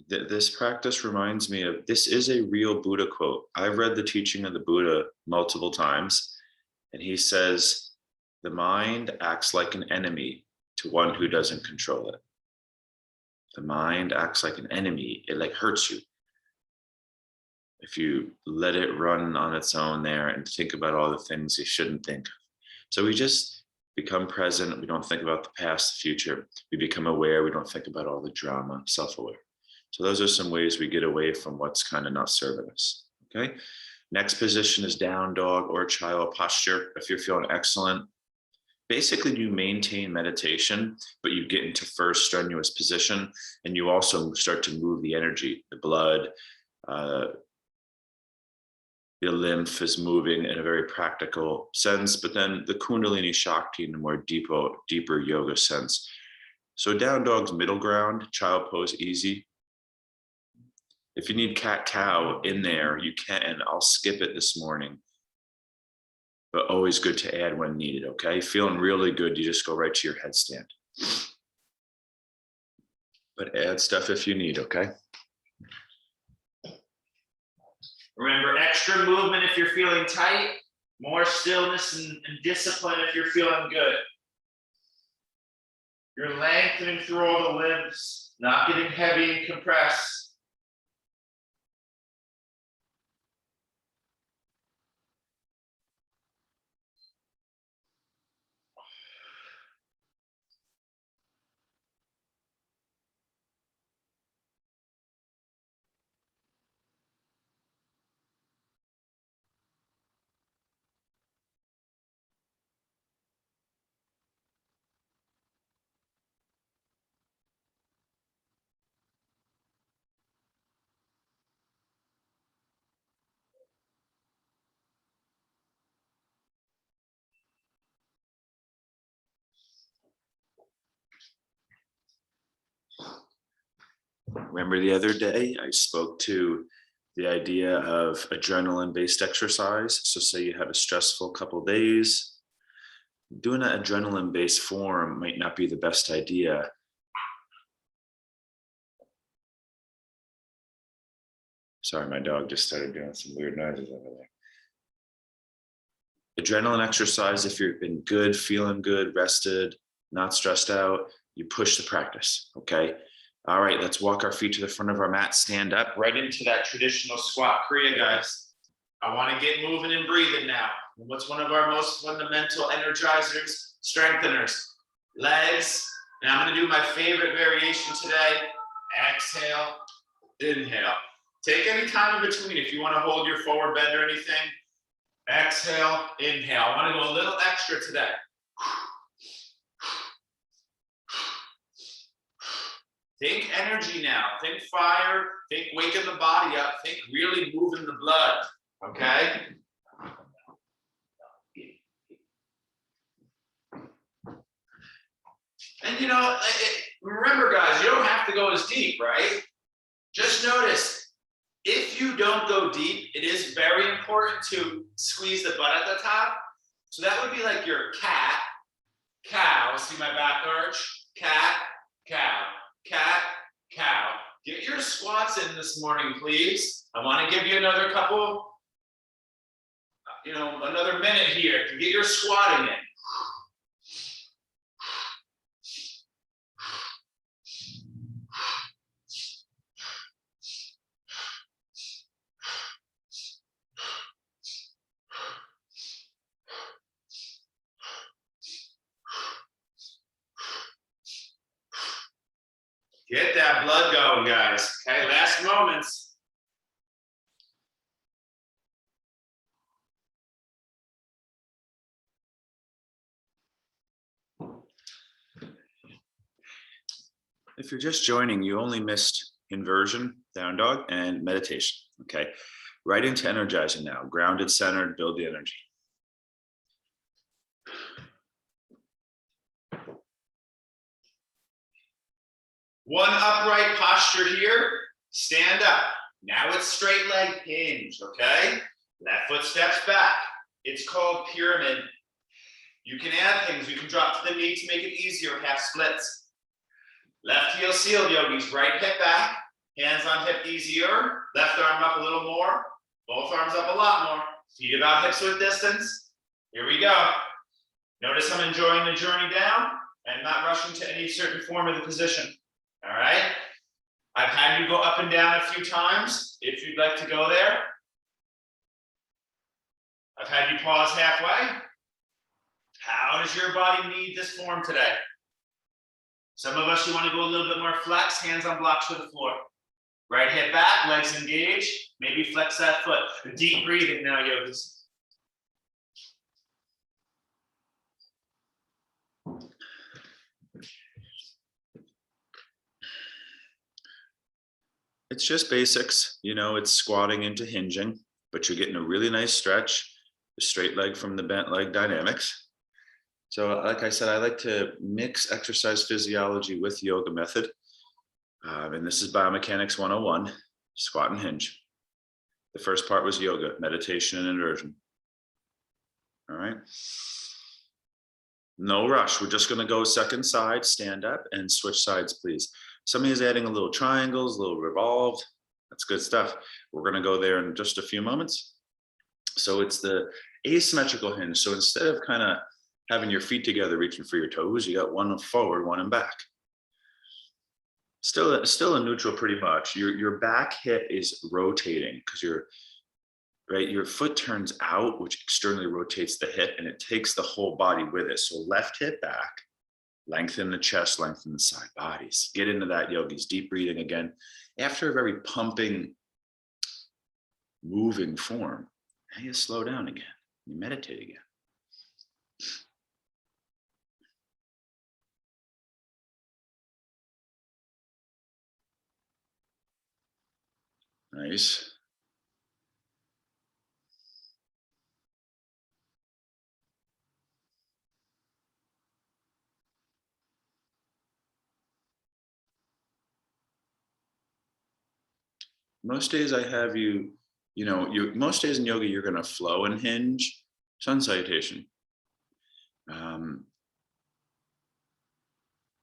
This practice reminds me of, this is a real Buddha quote. I've read the teaching of the Buddha multiple times, and he says, the mind acts like an enemy to one who doesn't control it. The mind acts like an enemy. It like hurts you if you let it run on its own there and think about all the things you shouldn't think of. So we just become present. We don't think about the past, the future. We become aware. We don't think about all the drama, self-aware. So those are some ways we get away from what's kind of not serving us. Okay. Next position is down dog or child posture. If you're feeling excellent, basically you maintain meditation, but you get into first strenuous position, and you also start to move the energy, the blood, the lymph is moving in a very practical sense, but then the Kundalini Shakti in a more deeper yoga sense. So down dog's middle ground, child pose easy. If you need cat cow in there, you can. I'll skip it this morning, but always good to add when needed, okay? Feeling really good, you just go right to your headstand. But add stuff if you need, okay? Remember, extra movement if you're feeling tight, more stillness and discipline if you're feeling good. You're lengthening through all the limbs, not getting heavy and compressed. Remember the other day I spoke to the idea of adrenaline-based exercise. So say you had a stressful couple of days, doing an adrenaline-based form might not be the best idea. Sorry, my dog just started doing some weird noises over there. Adrenaline exercise, if you've been good, feeling good, rested, not stressed out, you push the practice, okay? All right, let's walk our feet to the front of our mat, stand up, right into that traditional squat Kriya, guys. I want to get moving and breathing now. What's one of our most fundamental energizers, strengtheners? Legs. And I'm going to do my favorite variation today. Exhale, inhale. Take any time in between if you want to hold your forward bend or anything. Exhale, inhale. I want to go a little extra today. Think energy now. Think fire. Think waking the body up. Think really moving the blood. Okay? And you know, remember guys, you don't have to go as deep, right? Just notice, if you don't go deep, it is very important to squeeze the butt at the top. So that would be like your cat, cow. See my back arch? Cat, cow. Cat, cow. Get your squats in this morning, please. I want to give you another couple, another minute here to get your squatting in. Get that blood going, guys. Okay, last moments. If you're just joining, you only missed inversion, down dog, and meditation. Okay, right into energizing now. Grounded, centered, build the energy. One upright posture here, stand up. Now it's straight leg hinge, okay? Left foot steps back. It's called pyramid. You can add things. You can drop to the knee to make it easier, half splits. Left heel seal, yogis, right hip back. Hands on hip easier. Left arm up a little more. Both arms up a lot more. Feet about hips width distance. Here we go. Notice I'm enjoying the journey down and not rushing to any certain form of the position. All right. I've had you go up and down a few times if you'd like to go there. I've had you pause halfway. How does your body need this form today? Some of us, you want to go a little bit more flex, hands on blocks to the floor. Right hip back, legs engaged. Maybe flex that foot. Deep breathing now, yogis. It's just basics, you know, it's squatting into hinging, but you're getting a really nice stretch, the straight leg from the bent leg dynamics. So like I said, I like to mix exercise physiology with yoga method. And this is biomechanics 101, squat and hinge. The first part was yoga, meditation and inversion. All right. No rush. We're just going to go second side, stand up and switch sides, please. Somebody is adding a little triangles, a little revolved. That's good stuff. We're going to go there in just a few moments. So it's the asymmetrical hinge. So instead of kind of having your feet together, reaching for your toes, you got one forward, one in back. Still a neutral pretty much. Your back hip is rotating because your foot turns out, which externally rotates the hip, and it takes the whole body with it. So left hip back, lengthen the chest, lengthen the side bodies. Get into that, yogis. Deep breathing again. After a very pumping, moving form, now you slow down again. You meditate again. Nice. Most days I have you, most days in yoga, you're going to flow and hinge, sun salutation.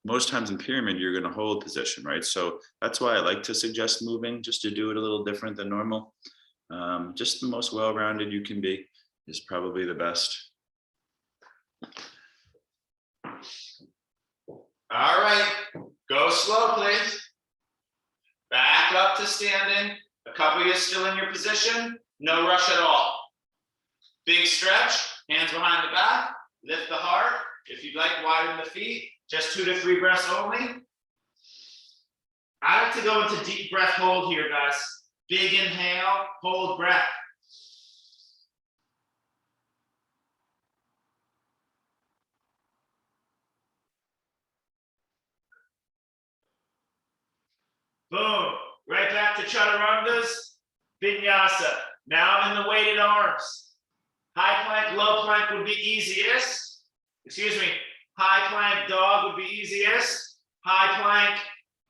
Most times in pyramid, you're going to hold position, right? So that's why I like to suggest moving, just to do it a little different than normal. Just the most well-rounded you can be is probably the best. All right, go slow, please. Back up to standing. A couple of you still in your position. No rush at all. Big stretch, hands behind the back. Lift the heart. If you'd like, widen the feet. Just 2 to 3 breaths only. I like to go into deep breath hold here, guys. Big inhale, hold breath. Boom. Right back to chaturangas. Vinyasa. Now I'm in the weighted arms. High plank, low plank would be easiest. Excuse me. High plank dog would be easiest. High plank,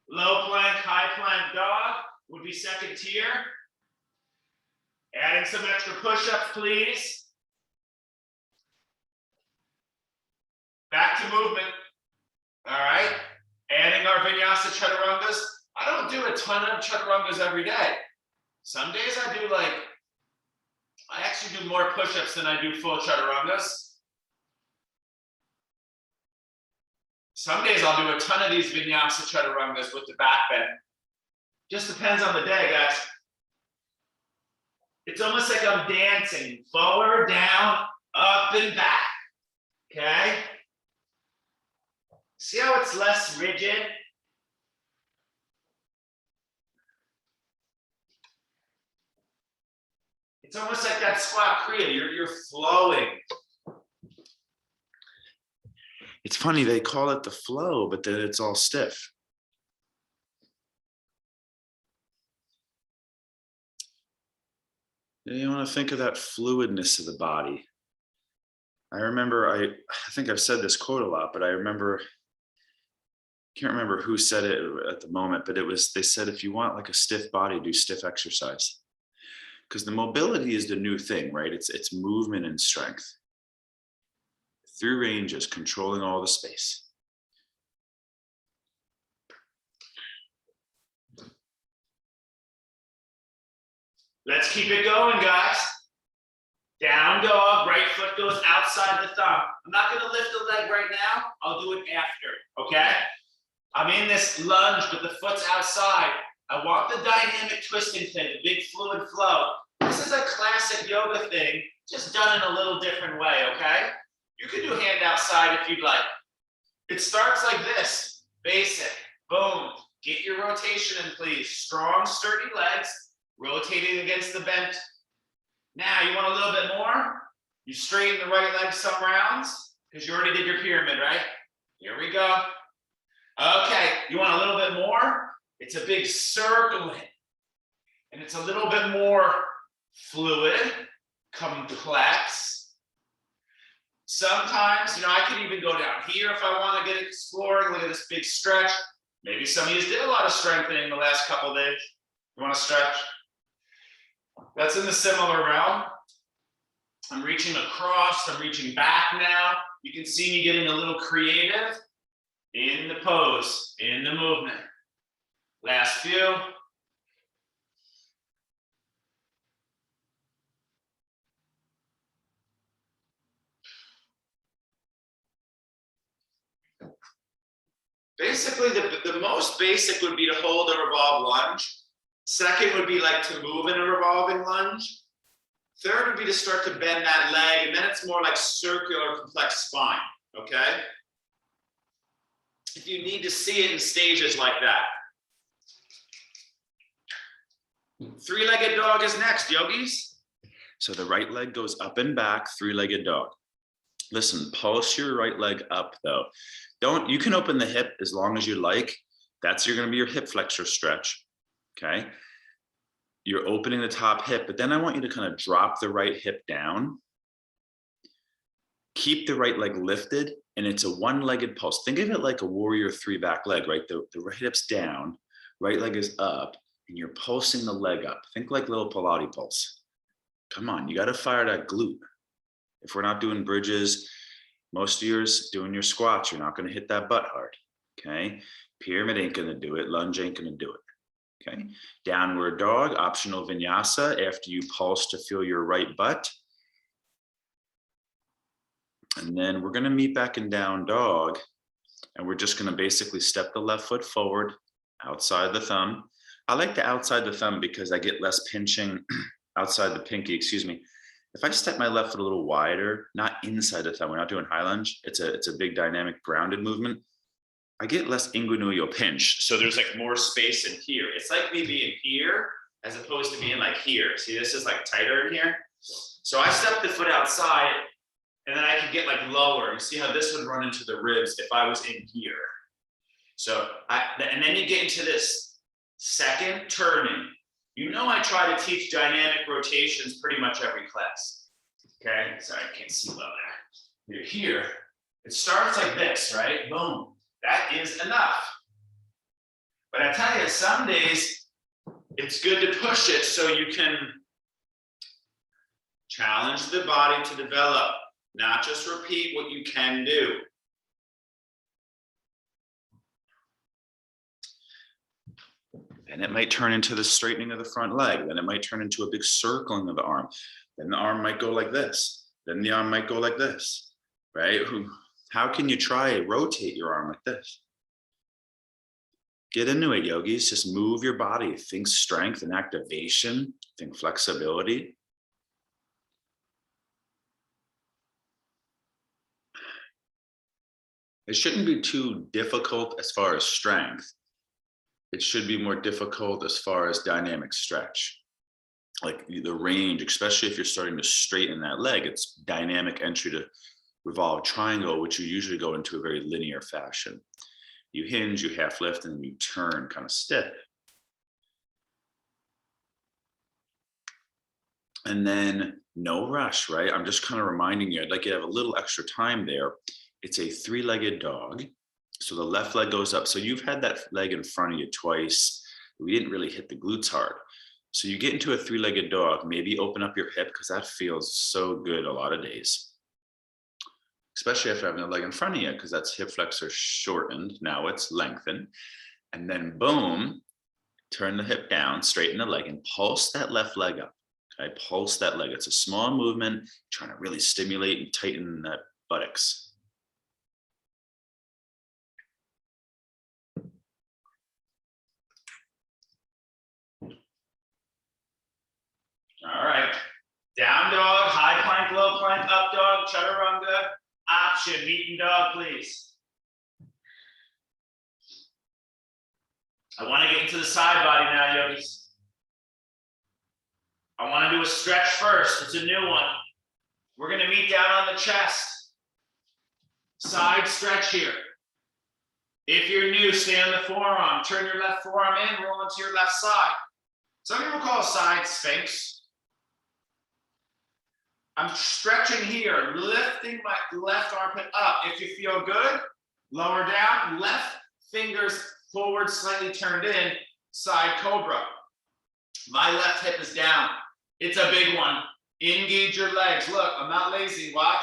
low plank, high plank dog would be second tier. Adding some extra push-ups, please. Back to movement. All right. Adding our vinyasa chaturangas. I don't do a ton of chaturangas every day. Some days I actually do more push-ups than I do full chaturangas. Some days I'll do a ton of these vinyasa chaturangas with the back bend. Just depends on the day, guys. It's almost like I'm dancing forward, down, up, and back. Okay? See how it's less rigid? It's almost like that squat kriya. You're flowing. It's funny, they call it the flow, but then it's all stiff. You want to think of that fluidness of the body. I remember, I think I've said this quote a lot, but I can't remember who said it at the moment, but they said, if you want like a stiff body, do stiff exercise. Because the mobility is the new thing, right? It's movement and strength. Through ranges, controlling all the space. Let's keep it going, guys. Down dog, right foot goes outside the thumb. I'm not gonna lift the leg right now. I'll do it after, okay? I'm in this lunge, but the foot's outside. I want the dynamic twisting thing, the big fluid flow. This is a classic yoga thing, just done in a little different way, okay? You can do hand outside if you'd like. It starts like this, basic, boom. Get your rotation in, please. Strong, sturdy legs, rotating against the bent. Now, you want a little bit more? You straighten the right leg some rounds, because you already did your pyramid, right? Here we go. Okay, you want a little bit more? It's a big circling, and it's a little bit more fluid, complex. Sometimes, I could even go down here if I want to get exploring. Look at this big stretch. Maybe some of you did a lot of strengthening the last couple of days. You want to stretch? That's in the similar realm. I'm reaching across, I'm reaching back now. You can see me getting a little creative in the pose, in the movement. Last few. Basically, the most basic would be to hold a revolve lunge. Second would be like to move in a revolving lunge. Third would be to start to bend that leg, and then it's more like circular complex spine, okay? If you need to see it in stages like that. Three-legged dog is next, yogis. So the right leg goes up and back, three-legged dog. Listen, pulse your right leg up though. You can open the hip as long as you like. That's gonna be your hip flexor stretch, okay? You're opening the top hip, but then I want you to kind of drop the right hip down. Keep the right leg lifted, and it's a one-legged pulse. Think of it like a warrior three back leg, right? The right hip's down, right leg is up, and you're pulsing the leg up. Think like little Pilates pulse. Come on, you gotta fire that glute. If we're not doing bridges, most of yours doing your squats, you're not gonna hit that butt hard, okay? Pyramid ain't gonna do it, lunge ain't gonna do it. Okay, downward dog, optional vinyasa after you pulse to feel your right butt. And then we're gonna meet back in down dog, and we're just gonna basically step the left foot forward, outside the thumb. I like the outside the thumb because I get less pinching outside the pinky, excuse me. If I step my left foot a little wider, not inside the thumb, we're not doing high lunge, it's a big dynamic grounded movement. I get less inguinal pinch. So there's like more space in here. It's like me being here as opposed to being like here. See, this is like tighter in here. So I step the foot outside and then I can get like lower. You see how this would run into the ribs if I was in here. So, and then you get into this second turning. I try to teach dynamic rotations pretty much every class. Okay, sorry, I can't see well there. You're here. It starts like this, right? Boom. That is enough. But I tell you, some days it's good to push it so you can challenge the body to develop, not just repeat what you can do. And it might turn into the straightening of the front leg. Then it might turn into a big circling of the arm. Then the arm might go like this. Then the arm might go like this, right? How can you try to rotate your arm like this? Get into it, yogis. Just move your body. Think strength and activation. Think flexibility. It shouldn't be too difficult as far as strength. It should be more difficult as far as dynamic stretch. Like the range, especially if you're starting to straighten that leg, it's dynamic entry to revolve triangle, which you usually go into a very linear fashion. You hinge, you half lift, and then you turn kind of stiff. And then no rush, right? I'm just kind of reminding you, I'd like you to have a little extra time there. It's a three-legged dog. So the left leg goes up. So you've had that leg in front of you twice. We didn't really hit the glutes hard. So you get into a three-legged dog, maybe open up your hip because that feels so good a lot of days. Especially after having a leg in front of you, because that's hip flexor shortened. Now it's lengthened. And then boom, Turn the hip down, straighten the leg, and pulse that left leg up. Okay, pulse that leg. It's a small movement, trying to really stimulate and tighten that buttocks. All right. Down dog, high plank, low plank, up dog, chaturanga, option, meeting dog, please. I want to get into the side body now, yogis. I want to do a stretch first. It's a new one. We're going to meet down on the chest. Side stretch here. If you're new, stay on the forearm. Turn your left forearm in, roll into your left side. Some people call it side sphinx. I'm stretching here, lifting my left armpit up. If you feel good, lower down, left fingers forward, slightly turned in, side cobra. My left hip is down. It's a big one. Engage your legs. Look, I'm not lazy. Watch.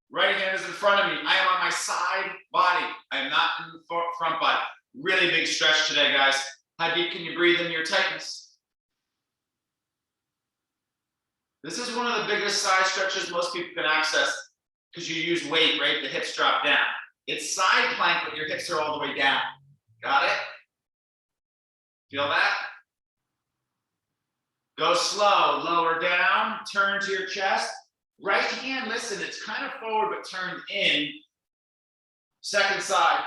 Right hand is in front of me. I am on my side body. I am not in the front body. Really big stretch today, guys. How deep can you breathe in your tightness? This is one of the biggest side stretches most people can access because you use weight, right? The hips drop down. It's side plank, but your hips are all the way down. Got it? Feel that? Go slow, lower down, turn to your chest. Right hand, listen, it's kind of forward, but turned in. Second side.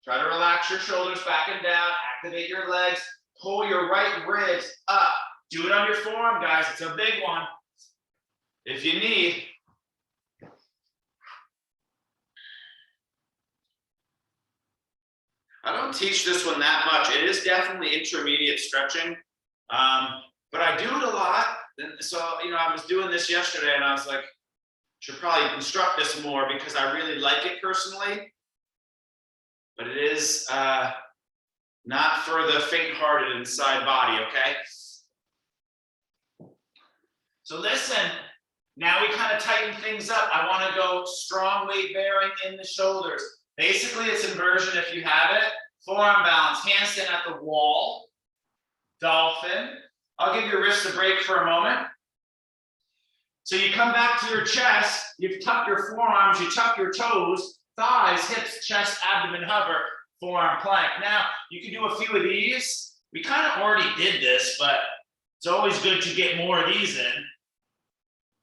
Try to relax your shoulders back and down, activate your legs. Pull your right ribs up. Do it on your forearm, guys. It's a big one. If you need. I don't teach this one that much. It is definitely intermediate stretching, but I do it a lot. And so, I was doing this yesterday and I was like, should probably instruct this more because I really like it personally, but it is, not for the faint-hearted inside body, okay? So listen, now we kind of tighten things up. I want to go strong weight bearing in the shoulders. Basically, it's inversion if you have it. Forearm balance, handstand at the wall. Dolphin. I'll give your wrists a break for a moment. So you come back to your chest, you tuck your forearms, you tuck your toes, thighs, hips, chest, abdomen, hover. Forearm plank. Now, you can do a few of these. We kind of already did this, but it's always good to get more of these in.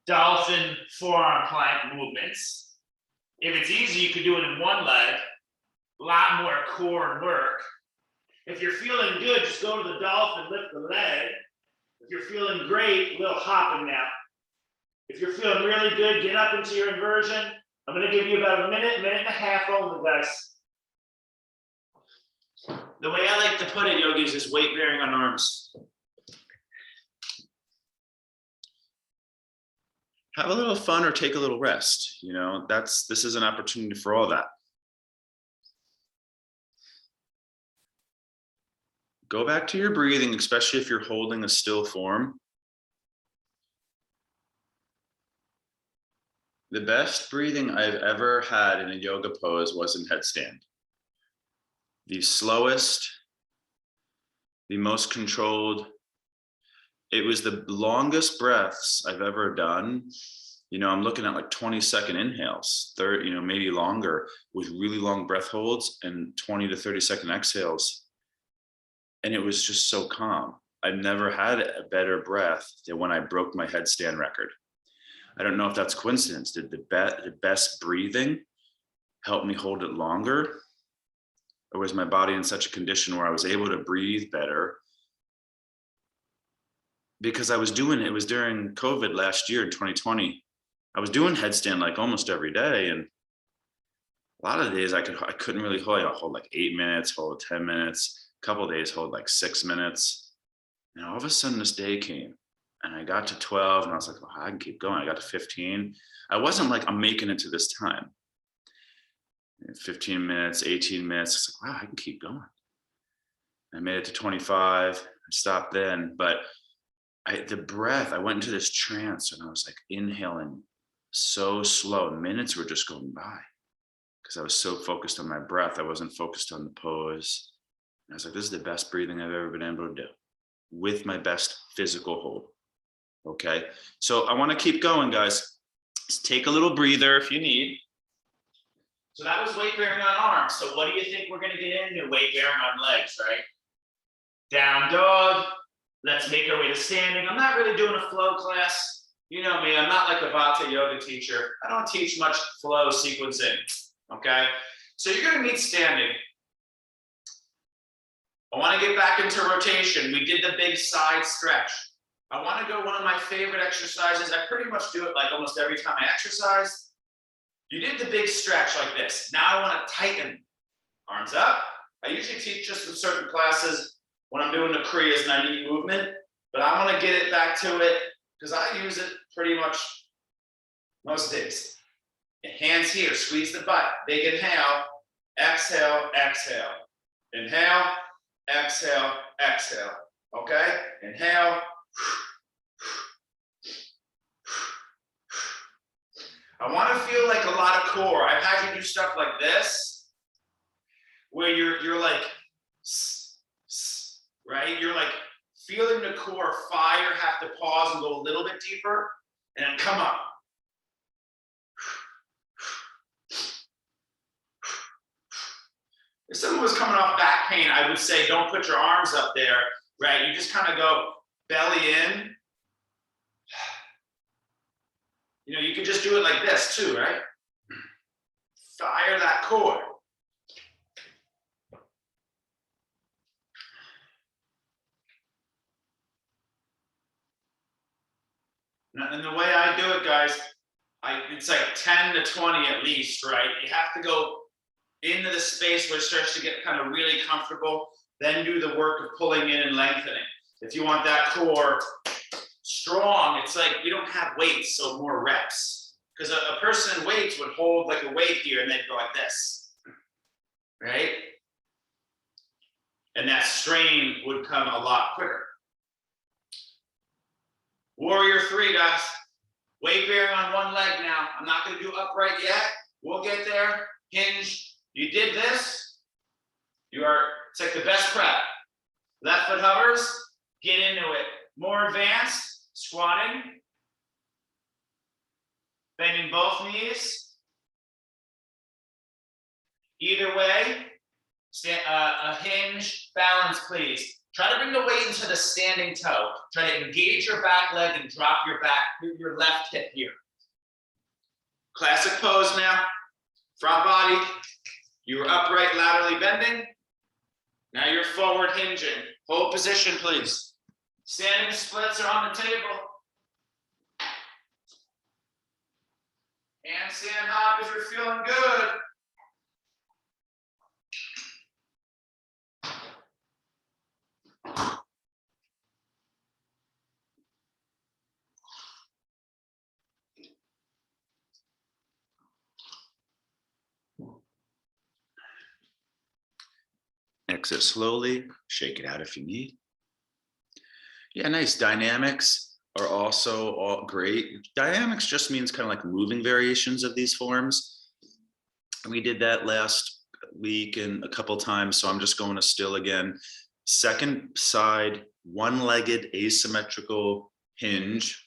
Dolphin forearm plank movements. If it's easy, you could do it in one leg. A lot more core work. If you're feeling good, just go to the dolphin, lift the leg. If you're feeling great, a little hopping now. If you're feeling really good, get up into your inversion. I'm going to give you about a minute and a half only, guys. The way I like to put it, yogis, is weight bearing on arms. Have a little fun or take a little rest. This is an opportunity for all that. Go back to your breathing, especially if you're holding a still form. The best breathing I've ever had in a yoga pose was in headstand. The slowest, the most controlled. It was the longest breaths I've ever done. I'm looking at like 20-second inhales, maybe longer, with really long breath holds and 20 to 30-second exhales. And it was just so calm. I've never had a better breath than when I broke my headstand record. I don't know if that's coincidence. Did the best breathing help me hold it longer? Or was my body in such a condition where I was able to breathe better? Because it was during COVID last year in 2020. I was doing headstand like almost every day. And a lot of the days I couldn't really hold. I'll hold like 8 minutes, hold 10 minutes, a couple of days hold like 6 minutes. And all of a sudden this day came and I got to 12 and I was like, oh, I can keep going. I got to 15. I wasn't like, I'm making it to this time. 15 minutes, 18 minutes. It's like, wow, I can keep going. I made it to 25. I stopped then, but the breath, I went into this trance and I was like inhaling so slow. Minutes were just going by. because I was so focused on my breath. I wasn't focused on the pose. And I was like, this is the best breathing I've ever been able to do with my best physical hold. Okay, so I want to keep going, guys. Just take a little breather if you need. So that was weight bearing on arms. So what do you think we're going to get into? Weight bearing on legs, right? Down dog. Let's make our way to standing. I'm not really doing a flow class. You know me, I'm not like a Hatha yoga teacher. I don't teach much flow sequencing, okay? So you're going to need standing. I want to get back into rotation. We did the big side stretch. I want to go one of my favorite exercises. I pretty much do it like almost every time I exercise. You did the big stretch like this. Now I want to tighten. Arms up. I usually teach just in certain classes when I'm doing the Kriyas and I need movement, but I want to get it back to it because I use it pretty much most days. Hands here, squeeze the butt. Big inhale, exhale, exhale. Inhale, exhale, exhale. Okay? Inhale. I want to feel like a lot of core. I've had you do stuff like this, where you're like, right? You're like feeling the core fire, have to pause and go a little bit deeper, and then come up. If someone was coming off back pain, I would say don't put your arms up there, right? You just kind of go belly in. You know, you can just do it like this too, right? Fire that core. And the way I do it, guys, it's like 10 to 20 at least, right? You have to go into the space where it starts to get kind of really comfortable, then do the work of pulling in and lengthening. If you want that core strong, it's like you don't have weights, so more reps. Because a person in weights would hold like a weight here and then go like this, right? And that strain would come a lot quicker. Warrior 3, guys. Weight bearing on one leg now. I'm not going to do upright yet. We'll get there. Hinge. You did this. It's like the best prep. Left foot hovers. Get into it. More advanced. Squatting. Bending both knees. Either way. A hinge. Balance, please. Try to bring the weight into the standing toe. Try to engage your back leg and drop your left hip here. Classic pose now. Front body. You were upright, laterally bending. Now you're forward hinging. Hold position, please. Standing splits are on the table. Handstand hop if you're feeling good. Exit slowly, shake it out if you need. Yeah, nice. Dynamics are also all great. Dynamics just means kind of like moving variations of these forms. We did that last week and a couple times, so I'm just going to still again. Second side, one-legged asymmetrical hinge.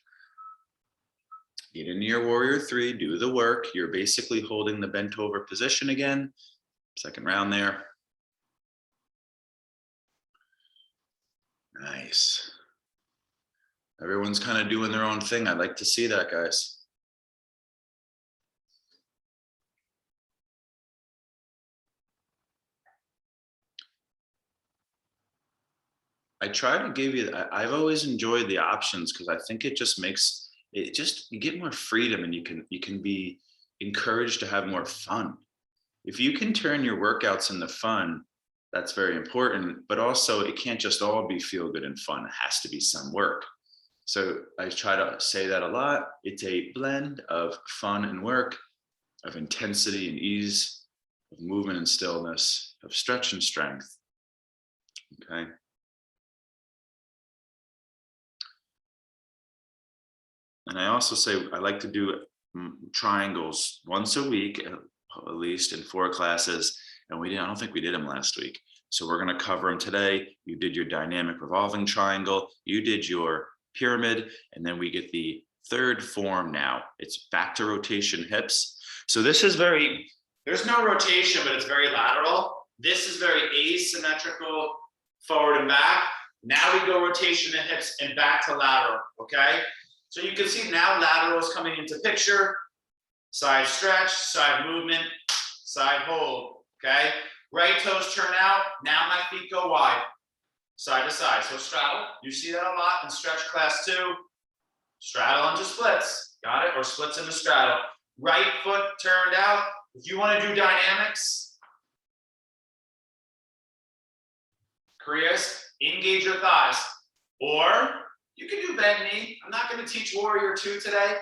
Get into your warrior 3, do the work. You're basically holding the bent over position again. Second round there. Nice. Everyone's kind of doing their own thing. I'd like to see that, guys. I try to give you, I've always enjoyed the options because I think it just makes, you get more freedom and you can be encouraged to have more fun. If you can turn your workouts into fun, that's very important, but also it can't just all be feel good and fun. It has to be some work. So I try to say that a lot. It's a blend of fun and work, of intensity and ease, of movement and stillness, of stretch and strength. Okay. And I also say I like to do triangles once a week, at least in 4 classes. And I don't think we did them last week. So we're going to cover them today. You did your dynamic revolving triangle. You did your pyramid. And then we get the third form now. It's back to rotation hips. So this is there's no rotation, but it's very lateral. This is very asymmetrical, forward and back. Now we go rotation of hips and back to lateral, okay? So you can see now lateral is coming into picture. Side stretch, side movement, side hold, okay? Right toes turn out, now my feet go wide, side to side. So straddle, you see that a lot in stretch class 2. Straddle into splits, got it? Or splits into straddle. Right foot turned out. If you want to do dynamics, Krias, engage your thighs. Or you can do bent knee. I'm not going to teach Warrior 2 today.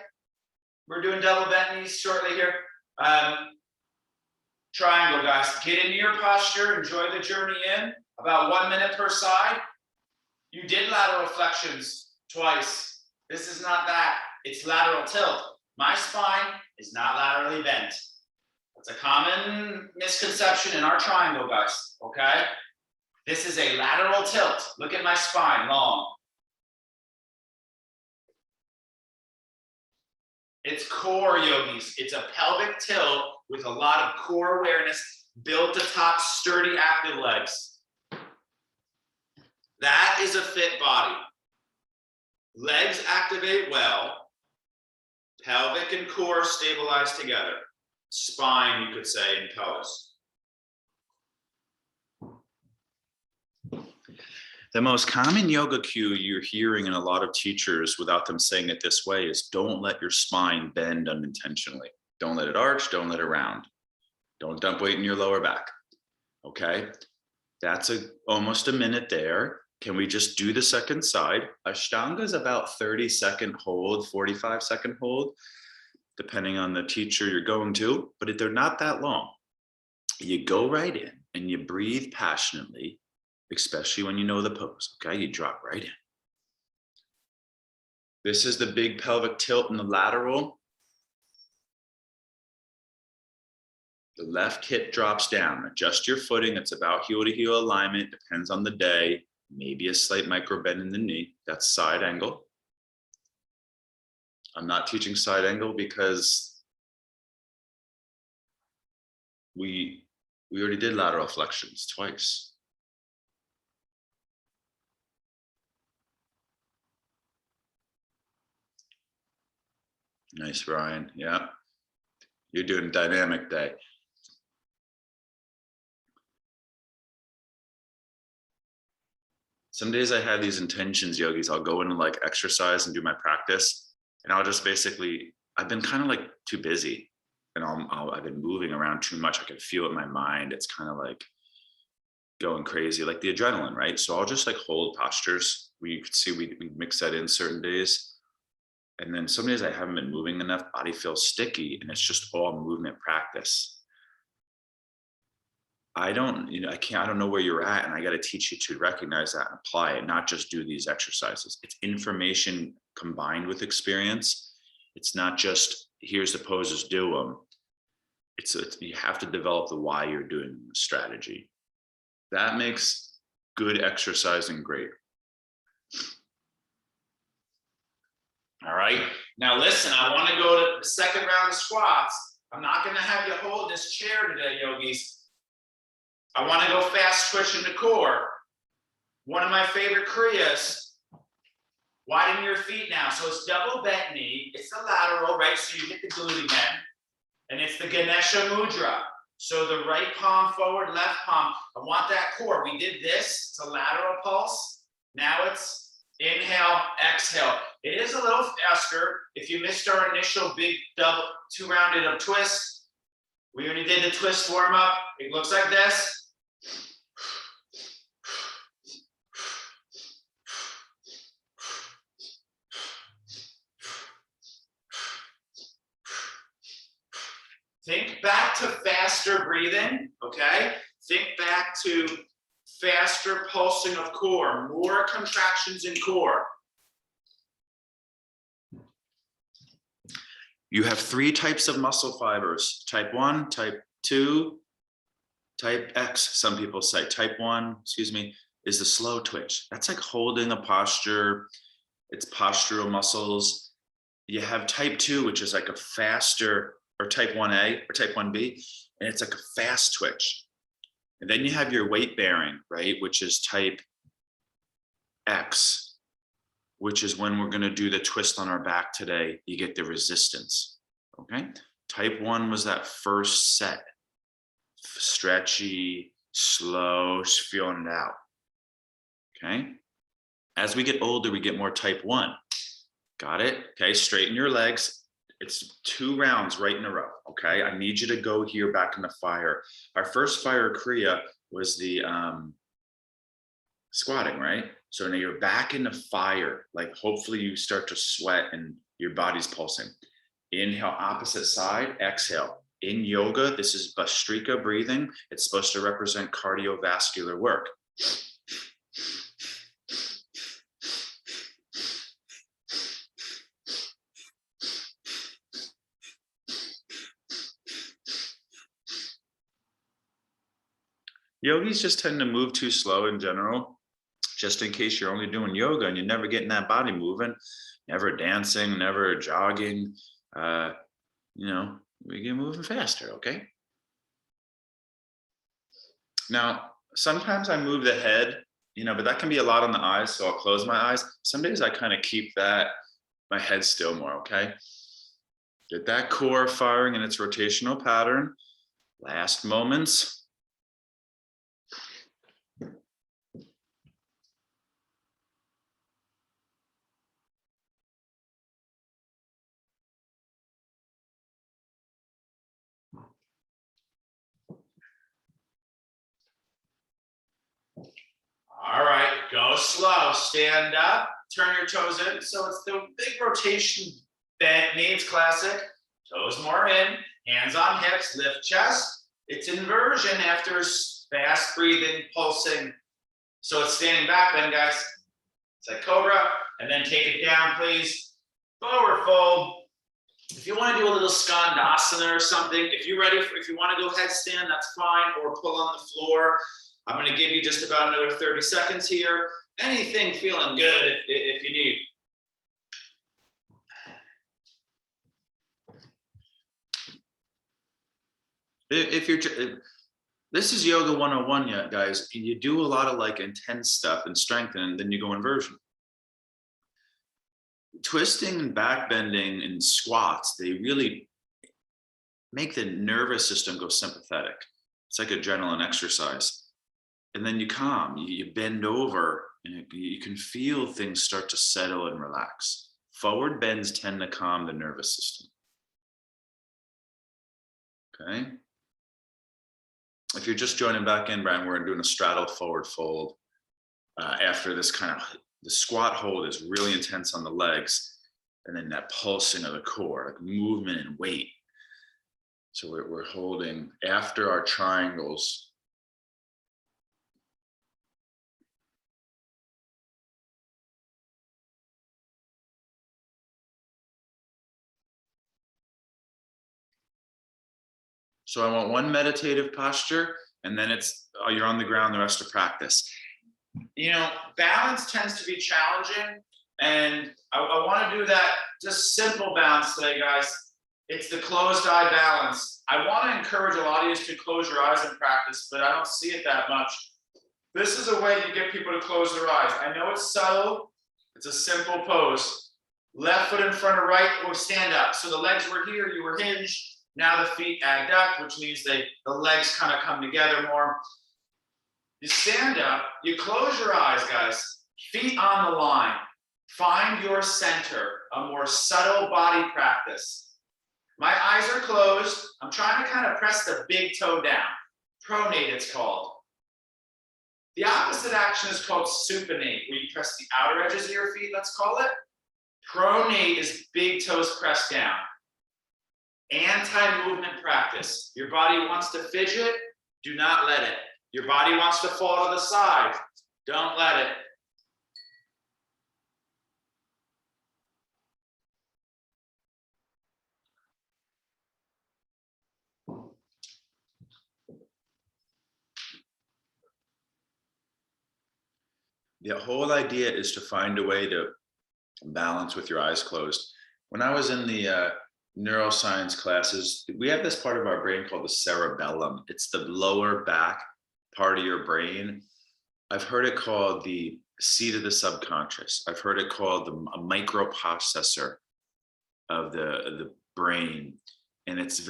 We're doing double bent knees shortly here. Triangle, guys. Get into your posture. Enjoy the journey in. About 1 minute per side. You did lateral flexions twice. This is not that. It's lateral tilt. My spine is not laterally bent. That's a common misconception in our triangle, guys. Okay? This is a lateral tilt. Look at my spine, long. It's core, yogis. It's a pelvic tilt with a lot of core awareness built atop sturdy, active legs. That is a fit body. Legs activate well. Pelvic and core stabilize together. Spine, you could say, and pelvis. The most common yoga cue you're hearing in a lot of teachers without them saying it this way is don't let your spine bend unintentionally. Don't let it arch, don't let it round. Don't dump weight in your lower back. Okay, that's almost a minute there. Can we just do the second side? Ashtanga is about 30-second hold, 45-second hold, depending on the teacher you're going to, but they're not that long. You go right in and you breathe passionately, especially when you know the pose, okay? You drop right in. This is the big pelvic tilt in the lateral. The left hip drops down. Adjust your footing. It's about heel to heel alignment. Depends on the day. Maybe a slight micro bend in the knee. That's side angle. I'm not teaching side angle because we already did lateral flexions twice. Nice, Ryan. Yeah. You're doing dynamic day. Some days I have these intentions, yogis. I'll go into like exercise and do my practice, and I'll just basically, I've been kind of like too busy, and I've been moving around too much. I can feel it in my mind. It's kind of like going crazy, like the adrenaline, right? So I'll just like hold postures. You can see we mix that in certain days. And then some days I haven't been moving enough, body feels sticky, and it's just all movement practice. I don't know where you're at, and I got to teach you to recognize that and apply it, not just do these exercises. It's information combined with experience. It's not just here's the poses, do them. You have to develop the why you're doing the strategy. That makes good exercising great. All right, now listen, I want to go to the second round of squats. I'm not going to have you hold this chair today, yogis. I want to go fast twitch into core. One of my favorite kriyas, widen your feet now. So it's double bent knee. It's the lateral, right? So you hit the glute again. And it's the Ganesha Mudra. So the right palm forward, left palm. I want that core. We did this. It's a lateral pulse. Now it's inhale, exhale. It is a little faster. If you missed our initial big double, 2 rounded of twist, we already did the twist warm up. It looks like this. Think back to faster breathing, okay? Think back to faster pulsing of core, more contractions in core. You have 3 types of muscle fibers: type 1, type 2, type X, some people say. Type 1, excuse me, is the slow twitch. That's like holding a posture. It's postural muscles. You have type 2, which is like a faster, or type 1A or type 1B, and it's like a fast twitch. And then you have your weight bearing, right, which is type X, which is when we're going to do the twist on our back today. You get the resistance. Okay. Type 1 was that first set, stretchy, slow, feeling it out. Okay. As we get older, we get more type 1. Got it? Okay. Straighten your legs. It's 2 rounds right in a row. Okay. I need you to go here back in the fire. Our first fire kriya was the squatting, right? So now you're back in the fire. Like hopefully you start to sweat and your body's pulsing. Inhale, opposite side, exhale. In yoga, this is Bhastrika breathing. It's supposed to represent cardiovascular work. Yogis just tend to move too slow in general, just in case you're only doing yoga and you're never getting that body moving, never dancing, never jogging. We get moving faster, okay? Now, sometimes I move the head, but that can be a lot on the eyes, so I'll close my eyes. Some days I kind of keep my head still more, okay? Get that core firing in its rotational pattern. Last moments. All right, go slow, stand up, turn your toes in. So it's the big rotation bent knees classic. Toes more in, hands on hips, lift chest. It's inversion after fast breathing, pulsing. So it's standing back then, guys. It's like cobra, and then take it down, please. Forward fold. If you want to do a little skandasana or something, if you want to go headstand, that's fine, or pull on the floor. I'm going to give you just about another 30 seconds here. Anything feeling good if you need. This is yoga 101 yet, guys. You do a lot of like intense stuff and strength, and then you go inversion. Twisting and back bending and squats, they really make the nervous system go sympathetic. It's like adrenaline exercise. And then you calm, you bend over, and you can feel things start to settle and relax. Forward bends tend to calm the nervous system. Okay. If you're just joining back in, Brian, we're doing a straddle forward fold. After this the squat hold is really intense on the legs, and then that pulsing of the core, like movement and weight. So we're holding after our triangles. So I want one meditative posture, and then you're on the ground the rest of practice. Balance tends to be challenging, and I want to do that just simple balance today, guys. It's the closed eye balance. I want to encourage a lot of you to close your eyes in practice, but I don't see it that much. This is a way you get people to close their eyes. I know it's subtle. It's a simple pose. Left foot in front of right, or stand up. So the legs were here, you were hinged. Now the feet agged up, which means the legs kind of come together more. You stand up, you close your eyes, guys. Feet on the line. Find your center, a more subtle body practice. My eyes are closed. I'm trying to kind of press the big toe down. Pronate, it's called. The opposite action is called supinate, where you press the outer edges of your feet, let's call it. Pronate is big toes pressed down. Anti-movement practice. Your body wants to fidget, do not let it. Your body wants to fall to the side, don't let it. The whole idea is to find a way to balance with your eyes closed. When I was in the neuroscience classes, we have this part of our brain called the cerebellum. It's the lower back part of your brain. I've heard it called the seat of the subconscious. I've heard it called a microprocessor of the brain. And it's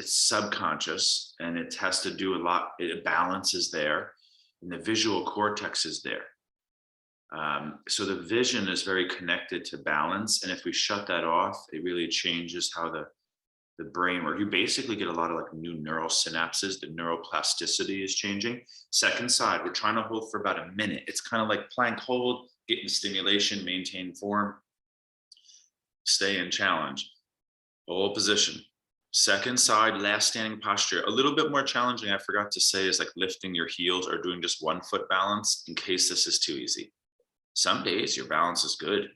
subconscious, and it has to do a lot. Balance is there, and the visual cortex is there. So the vision is very connected to balance. And if we shut that off, it really changes how the brain works. You basically get a lot of like new neural synapses. The neuroplasticity is changing. Second side, we're trying to hold for about a minute. It's kind of like plank hold, getting stimulation, maintain form, stay in challenge, hold position. Second side, last standing posture. A little bit more challenging, I forgot to say, is like lifting your heels or doing just 1 foot balance in case this is too easy. Some days your balance is good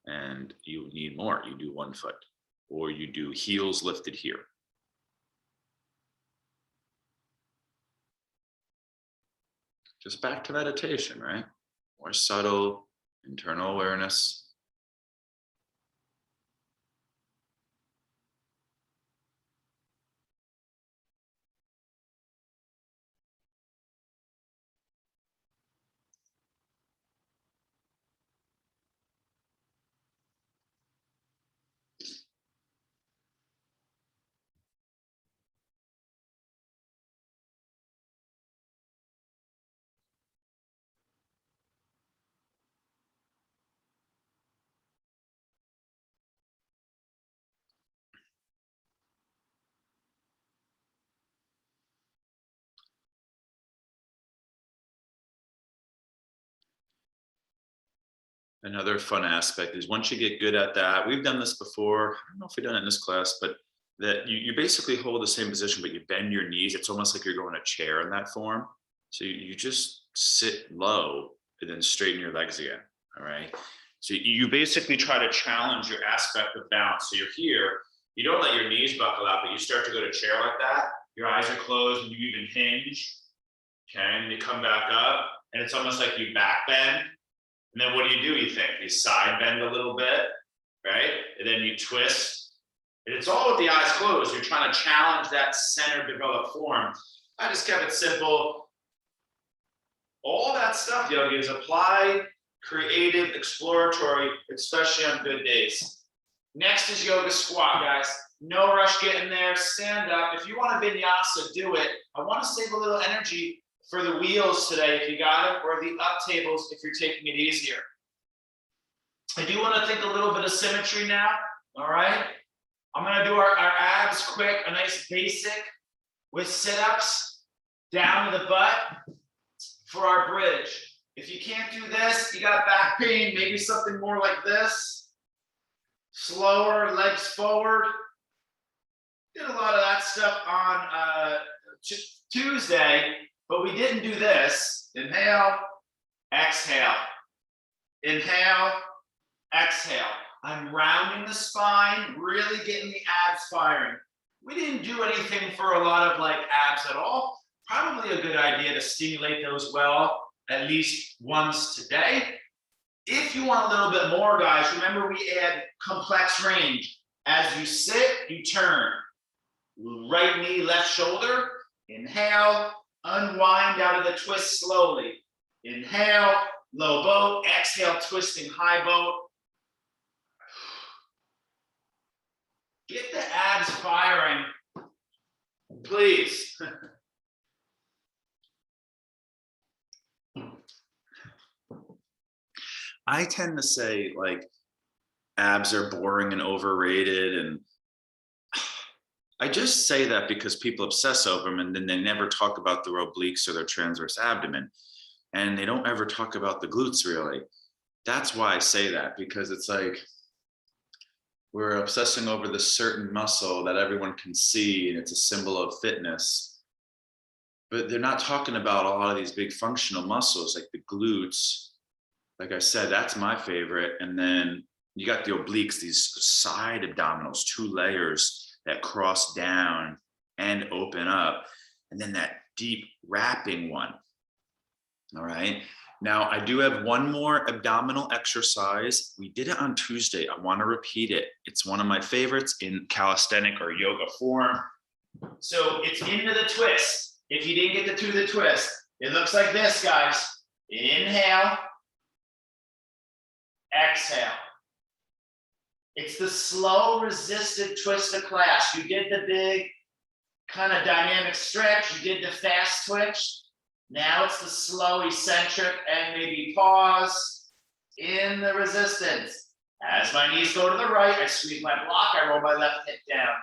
and you need more. You do 1 foot, or you do heels lifted here. Just back to meditation, right? More subtle, internal awareness. Another fun aspect is once you get good at that, we've done this before. I don't know if we've done it in this class, but that you basically hold the same position, but you bend your knees. It's almost like you're going a chair in that form. So you just sit low and then straighten your legs again. All right. So you basically try to challenge your aspect of balance. So you're here, you don't let your knees buckle out, but you start to go to chair like that. Your eyes are closed and you even hinge. Okay. And you come back up and it's almost like you back bend. And then what do? You think? You side bend a little bit, right? And then you twist. And it's all with the eyes closed. You're trying to challenge that center developed form. I just kept it simple. All that stuff, yogi, is applied, creative, exploratory, especially on good days. Next is yoga squat, guys. No rush getting there. Stand up. If you want a vinyasa, do it. I want to save a little energy for the wheels today, if you got it, or the up tables if you're taking it easier. I do want to think a little bit of symmetry now, all right? I'm going to do our abs quick, a nice basic with sit-ups down to the butt for our bridge. If you can't do this, you got back pain, maybe something more like this. Slower, legs forward. Did a lot of that stuff on Tuesday. But we didn't do this. Inhale, exhale. Inhale, exhale. I'm rounding the spine, really getting the abs firing. We didn't do anything for a lot of like abs at all. Probably a good idea to stimulate those well, at least once today. If you want a little bit more, guys, remember we add complex range. As you sit, you turn. Right knee, left shoulder. Inhale. Unwind out of the twist slowly. Inhale, low boat. Exhale, twisting high boat. Get the abs firing, please. I tend to say like abs are boring and overrated, and I just say that because people obsess over them and then they never talk about their obliques or their transverse abdomen, and they don't ever talk about the glutes really. That's why I say that, because it's like we're obsessing over this certain muscle that everyone can see and it's a symbol of fitness, but they're not talking about a lot of these big functional muscles like the glutes. Like I said, that's my favorite. And then you got the obliques, these side abdominals, 2 layers that cross down and open up, and then that deep wrapping one. All right. Now, I do have one more abdominal exercise. We did it on Tuesday. I want to repeat it. It's one of my favorites in calisthenic or yoga form. So it's into the twist. If you didn't get to do the twist, it looks like this, guys. Inhale, exhale. It's the slow, resisted twist of class. You did the big kind of dynamic stretch. You did the fast twitch. Now it's the slow, eccentric, and maybe pause in the resistance. As my knees go to the right, I squeeze my block, I roll my left hip down.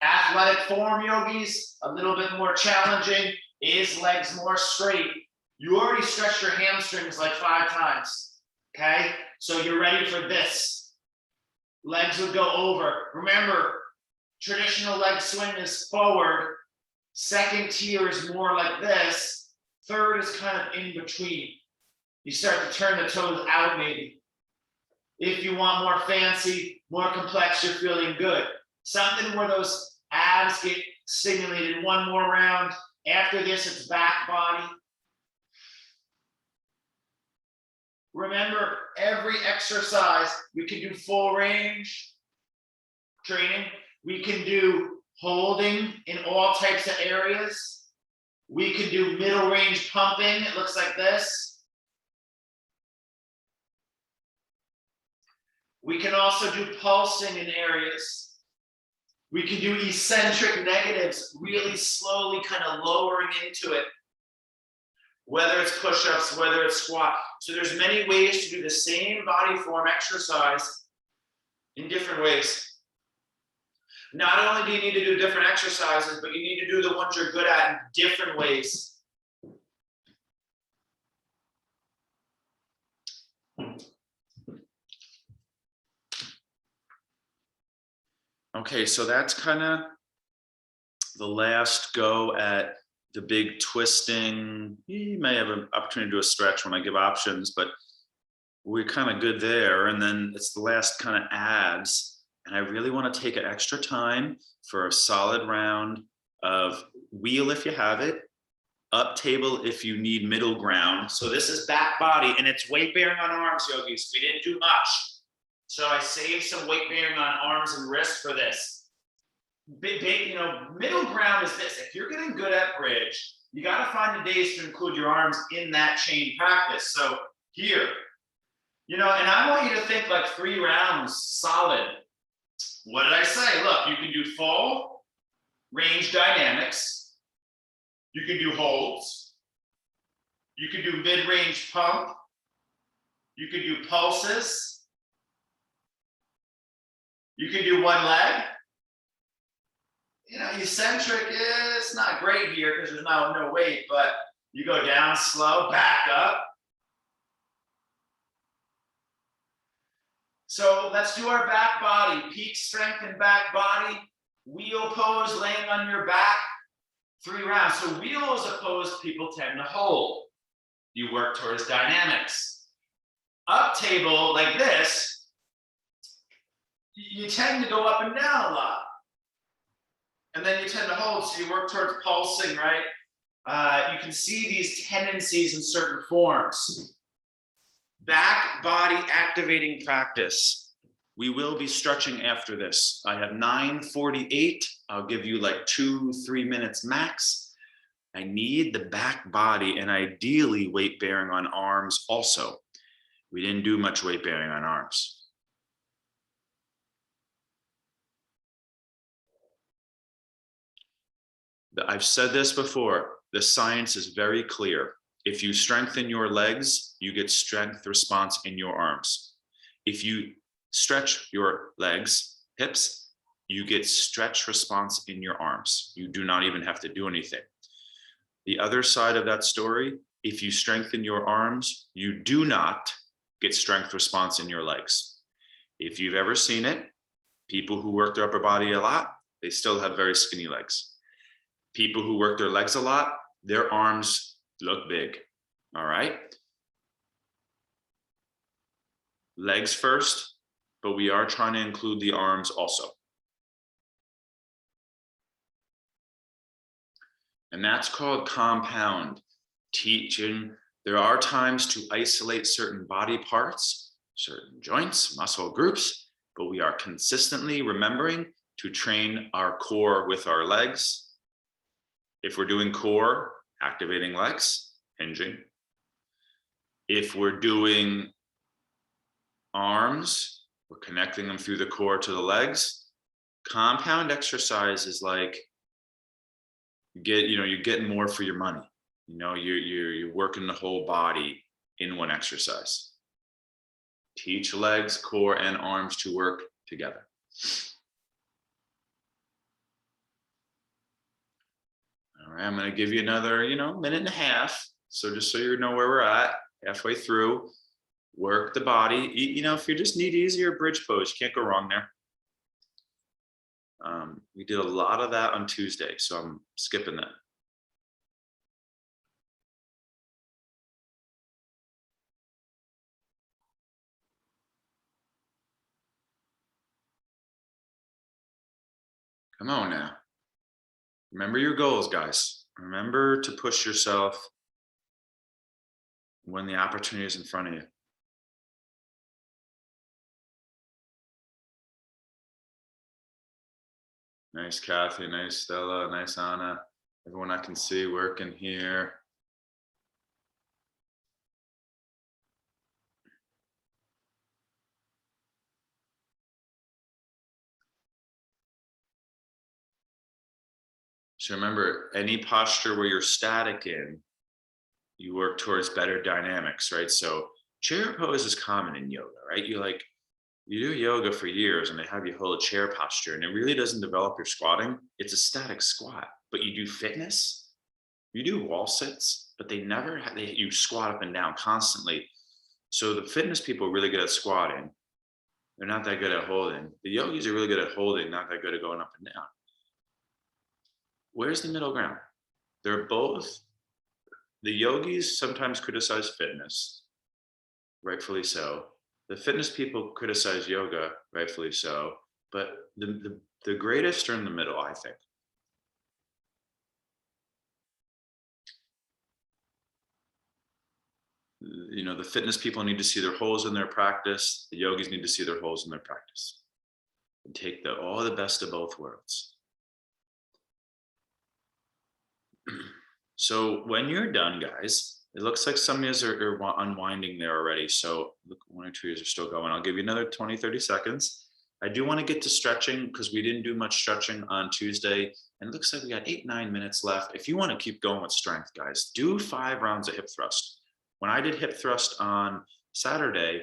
Athletic form, yogis, a little bit more challenging. Is legs more straight? You already stretched your hamstrings like 5 times, okay? So you're ready for this. Legs would go over. Remember, traditional leg swing is forward. Second tier is more like this. Third is kind of in between. You start to turn the toes out maybe. If you want more fancy, more complex, you're feeling good. Something where those abs get stimulated. One more round. After this, it's back body. Remember, every exercise, we can do full range training. We can do holding in all types of areas. We can do middle range pumping. It looks like this. We can also do pulsing in areas. We can do eccentric negatives, really slowly kind of lowering into it. Whether it's push-ups, whether it's squat. So there's many ways to do the same body form exercise in different ways. Not only do you need to do different exercises, but you need to do the ones you're good at in different ways. Okay, so that's kind of the last go at the big twisting. You may have an opportunity to do a stretch when I give options, but we're kind of good there. And then it's the last kind of abs. And I really want to take an extra time for a solid round of wheel if you have it, up table if you need middle ground. So this is back body, and it's weight bearing on arms, yogis. We didn't do much. So I saved some weight bearing on arms and wrists for this. Middle ground is this. If you're getting good at bridge, you got to find the days to include your arms in that chain practice. So here, and I want you to think like 3 rounds solid. What did I say? Look, you can do full range dynamics. You can do holds. You can do mid-range pump. You can do pulses. You can do one leg. Eccentric, it's not great here because there's no weight, but you go down slow, back up. So let's do our back body, peak strength and back body, wheel pose, laying on your back, 3 rounds. So wheel is a pose people tend to hold. You work towards dynamics. Up table like this, you tend to go up and down a lot. And then you tend to hold, so you work towards pulsing, right? You can see these tendencies in certain forms. Back body activating practice. We will be stretching after this. I have 9:48. I'll give you like 2-3 minutes max. I need the back body and ideally weight bearing on arms also. We didn't do much weight bearing on arms. I've said this before. The science is very clear. If you strengthen your legs, you get strength response in your arms. If you stretch your legs, hips, you get stretch response in your arms. You do not even have to do anything. The other side of that story, if you strengthen your arms, you do not get strength response in your legs. If you've ever seen it, people who work their upper body a lot, they still have very skinny legs. People who work their legs a lot, their arms look big, all right? Legs first, but we are trying to include the arms also. And that's called compound, teaching There are times to isolate certain body parts, certain joints, muscle groups, but we are consistently remembering to train our core with our legs. If we're doing core, activating legs, hinging. If we're doing arms, we're connecting them through the core to the legs. Compound exercise is like you're getting more for your money. You're working the whole body in one exercise. Teach legs, core, and arms to work together. All right, I'm going to give you another, minute and a half. So just so you know where we're at, halfway through, work the body. If you just need easier bridge pose, you can't go wrong there. We did a lot of that on Tuesday, so I'm skipping that. Come on now. Remember your goals, guys. Remember to push yourself when the opportunity is in front of you. Nice, Kathy. Nice, Stella. Nice, Anna. Everyone I can see working here. So remember, any posture where you're static in, you work towards better dynamics, right? So chair pose is common in yoga, right? You do yoga for years and they have you hold a chair posture and it really doesn't develop your squatting. It's a static squat, but you do fitness, you do wall sits, but you squat up and down constantly. So the fitness people are really good at squatting. They're not that good at holding. The yogis are really good at holding, not that good at going up and down. Where's the middle ground? They're both. The yogis sometimes criticize fitness, rightfully so. The fitness people criticize yoga, rightfully so. But the greatest are in the middle, I think. The fitness people need to see their holes in their practice. The yogis need to see their holes in their practice and take all the best of both worlds. So when you're done, guys, it looks like some of you are unwinding there already. So look, 1 or 2 years are still going. I'll give you another 20, 30 seconds. I do want to get to stretching because we didn't do much stretching on Tuesday. And it looks like we got 8, 9 minutes left. If you want to keep going with strength, guys, do 5 rounds of hip thrust. When I did hip thrust on Sunday,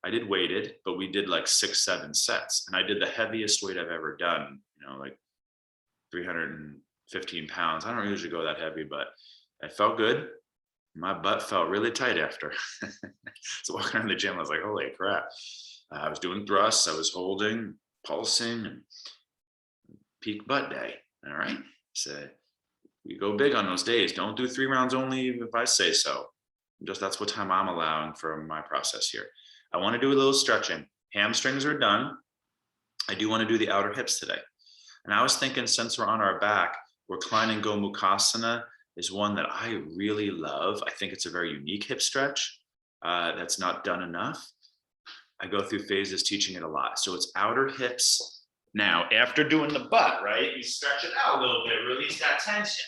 I did weighted, but we did like 6, 7 sets. And I did the heaviest weight I've ever done, like 315 pounds. I don't usually go that heavy, but I felt good. My butt felt really tight after. So walking around the gym, I was like, holy crap. I was doing thrusts, I was holding, pulsing, and peak butt day. All right. So we go big on those days. Don't do 3 rounds only if I say so. That's what time I'm allowing for my process here. I want to do a little stretching. Hamstrings are done. I do want to do the outer hips today. And I was thinking, since we're on our back, reclining Gomukhasana is one that I really love. I think it's a very unique hip stretch that's not done enough. I go through phases teaching it a lot. So it's outer hips. Now, after doing the butt, right, you stretch it out a little bit, release that tension.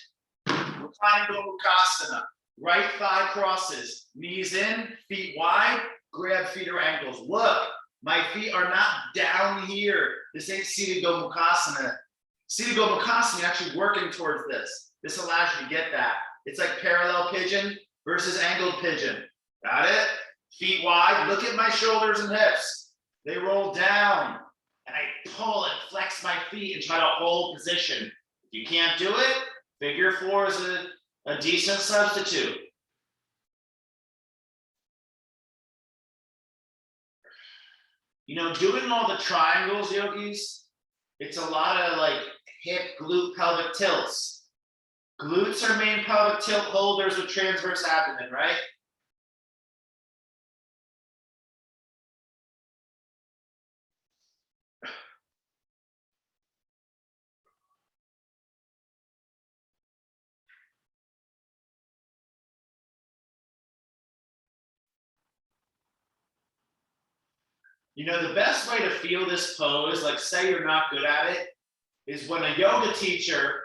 Reclining Gomukhasana, right thigh crosses, knees in, feet wide, grab feet or ankles. Look, my feet are not down here. This ain't seated Gomukhasana. Seated Gomukhasana, you're actually working towards this. This allows you to get that. It's like parallel pigeon versus angled pigeon. Got it? Feet wide. Look at my shoulders and hips. They roll down. And I pull and flex my feet and try to hold position. If you can't do it, figure 4 is a decent substitute. Doing all the triangles, yogis, it's a lot of like hip, glute, pelvic tilts. Glutes are main pelvic tilt holders with transverse abdomen, right? The best way to feel this pose, like say you're not good at it, is when a yoga teacher,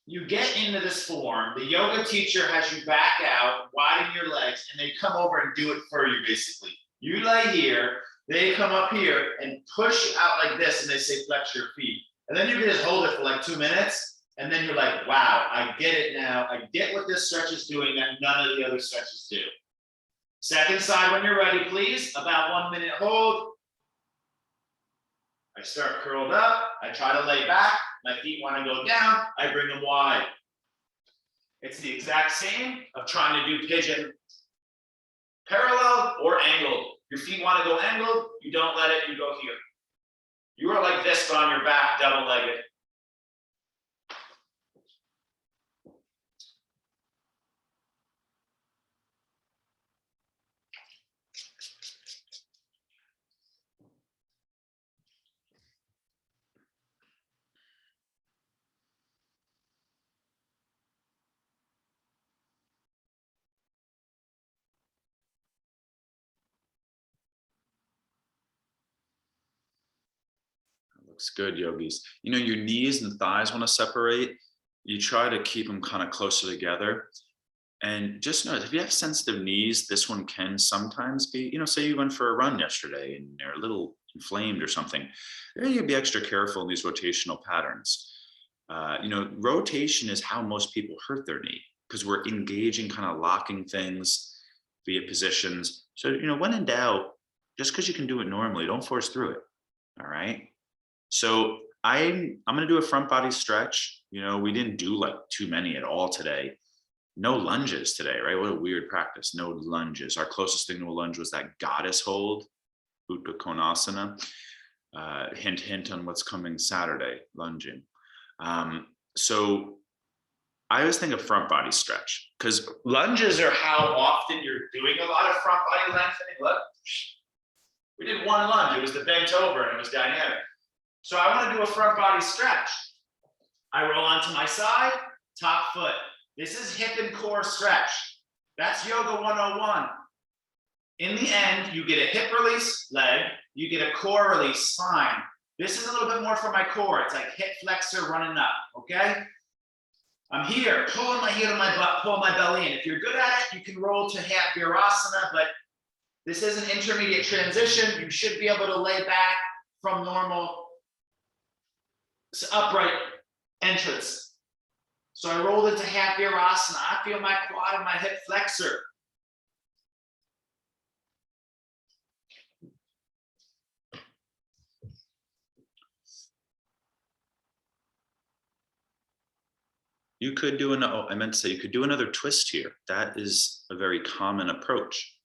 you get into this form, the yoga teacher has you back out, widen your legs, and they come over and do it for you basically. You lay here, they come up here and push out like this, and they say flex your feet. And then you can just hold it for like 2 minutes, and then you're like, wow, I get it now. I get what this stretch is doing that none of the other stretches do. Second side when you're ready, please. About 1 minute hold. I start curled up. I try to lay back. My feet want to go down. I bring them wide. It's the exact same of trying to do pigeon parallel or angled. Your feet want to go angled. You don't let it. You go here. You are like this, but on your back, double-legged. Looks good, yogis. Your knees and thighs want to separate. You try to keep them kind of closer together. And just know, if you have sensitive knees, this one can sometimes be, say you went for a run yesterday and they're a little inflamed or something. You'd be extra careful in these rotational patterns. Rotation is how most people hurt their knee because we're engaging, kind of locking things via positions. So, when in doubt, just because you can do it normally, don't force through it. All right. So I'm going to do a front body stretch. We didn't do like too many at all today. No lunges today, right? What a weird practice. No lunges. Our closest thing to a lunge was that goddess hold, Utpa Konasana. Hint, hint on what's coming Saturday, lunging. So I always think of front body stretch because lunges are how often you're doing a lot of front body lengthening. Look, we did one lunge. It was the bent over and it was dynamic. So I want to do a front body stretch. I roll onto my side, top foot. This is hip and core stretch. That's Yoga 101. In the end, you get a hip release, leg. You get a core release, spine. This is a little bit more for my core. It's like hip flexor running up, okay? I'm here, pulling my heel to my butt, pull my belly in. If you're good at it, you can roll to half virasana, but this is an intermediate transition. You should be able to lay back from normal upright entrance. So I rolled into half virasana. I feel my quad and my hip flexor. You could do I meant to say you could do another twist here. That is a very common approach.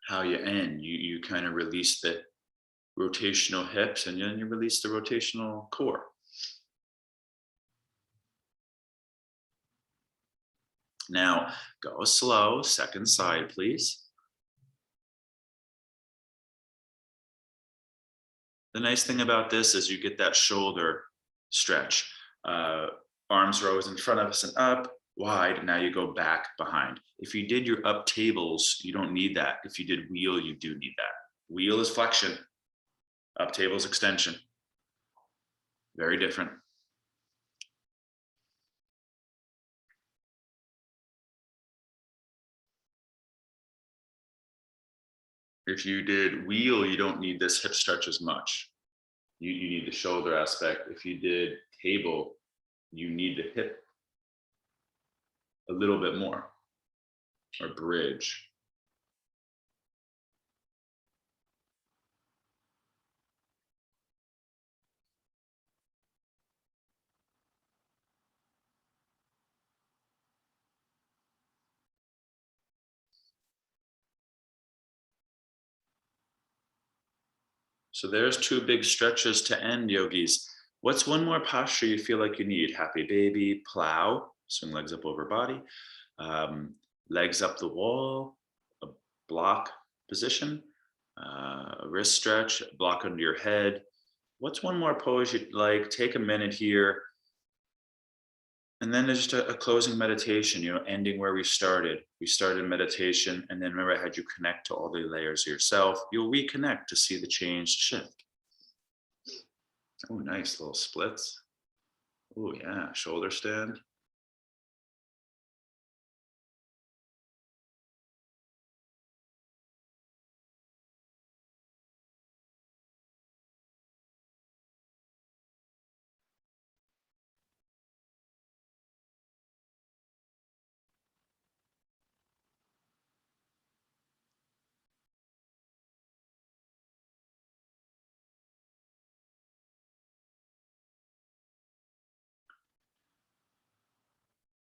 How you end, you kind of release the rotational hips and then you release the rotational core. Now go slow, second side, please. The nice thing about this is you get that shoulder stretch. Arms rose in front of us and up, wide. Now you go back behind. If you did your up tables, you don't need that. If you did wheel, you do need that. Wheel is flexion. Up table is extension. Very different. If you did wheel, you don't need this hip stretch as much. You need the shoulder aspect. If you did table, you need the hip a little bit more, or bridge. So there's two big stretches to end, yogis. What's one more posture you feel like you need? Happy baby, plow, swing legs up over body, legs up the wall, a block position, wrist stretch, block under your head. What's one more pose you'd like? Take a minute here. And then there's just a closing meditation, ending where we started. We started meditation, and then remember, I had you connect to all the layers of yourself. You'll reconnect to see the change shift. Oh, nice little splits. Oh, yeah, shoulder stand.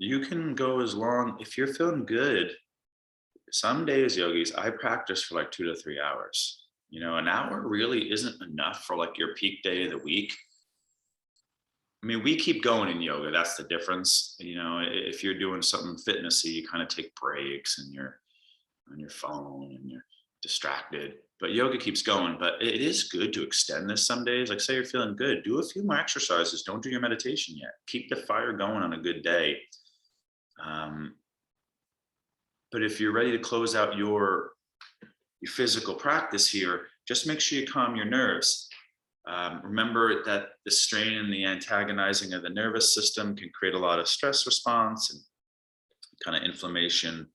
You can go as long if you're feeling good. Some days, yogis, I practice for like 2 to 3 hours. An hour really isn't enough for like your peak day of the week. I mean, we keep going in yoga. That's the difference. If you're doing something fitnessy, you kind of take breaks and you're on your phone and you're distracted. But yoga keeps going. But it is good to extend this some days. Like, say you're feeling good, do a few more exercises. Don't do your meditation yet. Keep the fire going on a good day. Um, but if you're ready to close out your physical practice here, just make sure you calm your nerves. Remember that the strain and the antagonizing of the nervous system can create a lot of stress response and kind of inflammation.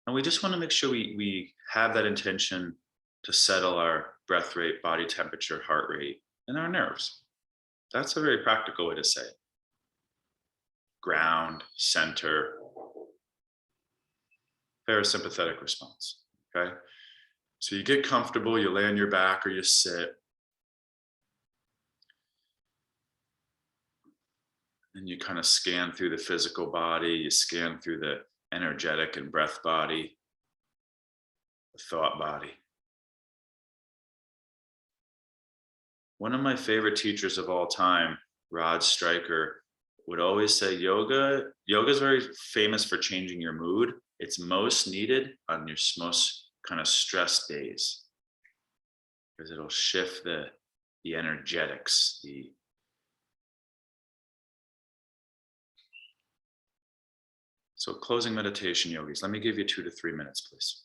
And we just want to make sure we have that intention to settle our breath rate, body temperature, heart rate, and our nerves. That's a very practical way to say it. Ground, center, parasympathetic response. Okay. So you get comfortable, you lay on your back or you sit. And you kind of scan through the physical body, you scan through the energetic and breath body, the thought body. One of my favorite teachers of all time, Rod Stryker, would always say yoga is very famous for changing your mood. It's most needed on your most kind of stress days because it'll shift the energetics, So closing meditation, yogis, let me give you 2 to 3 minutes, please.